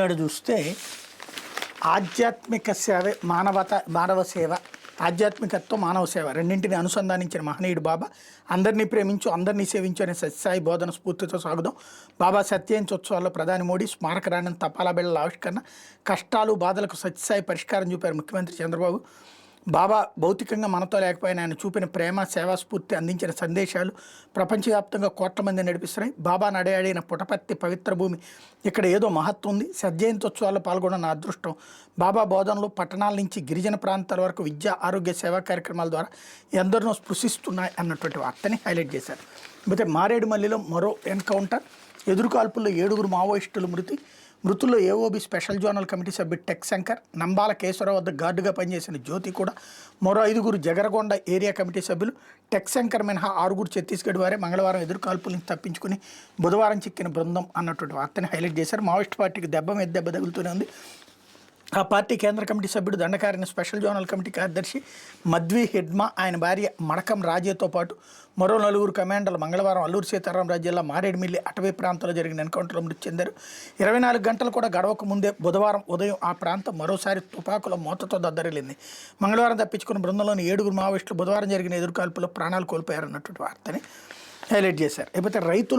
ఇక్కడ చూస్తే ఆధ్యాత్మిక సేవ మానవ సేవ, ఆధ్యాత్మికత్వం మానవ సేవ రెండింటిని అనుసంధానించిన మహనీయుడు బాబా. అందరినీ ప్రేమించు, అందరినీ సేవించు అనే సత్యసాయి బోధన స్ఫూర్తితో సాగుదాం. బాబా సత్యజయంత్యోత్సవాల్లో ప్రధాని మోడీ స్మారక రాణిని తపాలా బిళ్ళల ఆవిష్కరణ, కష్టాలు బాధలకు సత్యసాయి పరిష్కారం చూపారు ముఖ్యమంత్రి చంద్రబాబు. బాబా భౌతికంగా మనతో లేకపోయినా ఆయన చూపిన ప్రేమ, సేవా స్ఫూర్తి, అందించిన సందేశాలు ప్రపంచవ్యాప్తంగా కోట్ల మంది నడిపిస్తున్నాయి. బాబా నడయాడిన పుటపర్తి పవిత్ర భూమి, ఇక్కడ ఏదో మహత్వం ఉంది. సత్యజయంత్యోత్సవాల్లో పాల్గొన్న నా అదృష్టం. బాబా బోధనలు పట్టణాల నుంచి గిరిజన ప్రాంతాల వరకు విద్య, ఆరోగ్య, సేవా కార్యక్రమాల ద్వారా ఎందరినో స్పృశిస్తున్నాయి అన్నటువంటి వార్తని హైలైట్ చేశారు. అయితే మారేడుమల్లిలో మరో ఎన్కౌంటర్, ఎదురుకాల్పుల్లో 7 మావోయిస్టులు మృతుల్లో ఏఓబి స్పెషల్ జోనల్ కమిటీ సభ్యుడు టెక్ శంకర్, నంబాల కేశవరావు వద్ద గార్డుగా పనిచేసిన జ్యోతి కూడా, మరో 5 జగరగొండ ఏరియా కమిటీ సభ్యులు. టెక్ శంకర్ మినహా 6 ఛత్తీస్గఢ్ వారే మంగళవారం ఎదురుకాల్పుల నుంచి తప్పించుకుని బుధవారం చిక్కిన బృందం అన్నటువంటి వార్తని హైలైట్ చేశారు. మావోయిస్ట్ పార్టీకి దెబ్బ మీద దెబ్బ తగులుతూనే ఉంది. ఆ పార్టీ కేంద్ర కమిటీ సభ్యుడు, దండకారిన స్పెషల్ జోనల్ కమిటీ కార్యదర్శి మధ్వీ హెడ్మా, ఆయన భార్య మడకం రాజేతో పాటు మరో 4 కమాండర్లు మంగళవారం అల్లూరు సీతారామరాజు జిల్లా మారేడుమిల్లి అటవీ ప్రాంతంలో జరిగిన ఎన్కౌంటర్లో మృతి చెందారు. 24 గంటలు కూడా గడవక ముందే బుధవారం ఉదయం ఆ ప్రాంతం మరోసారి తుపాకుల మోతతో దద్దరిల్లింది. మంగళవారం తప్పించుకున్న బృందంలోని 7 మావోయిస్టులు బుధవారం జరిగిన ఎదురుకాల్పులో ప్రాణాలు కోల్పోయారన్నటువంటి వార్తని హైలైట్ చేశారు. లేకపోతే రైతులు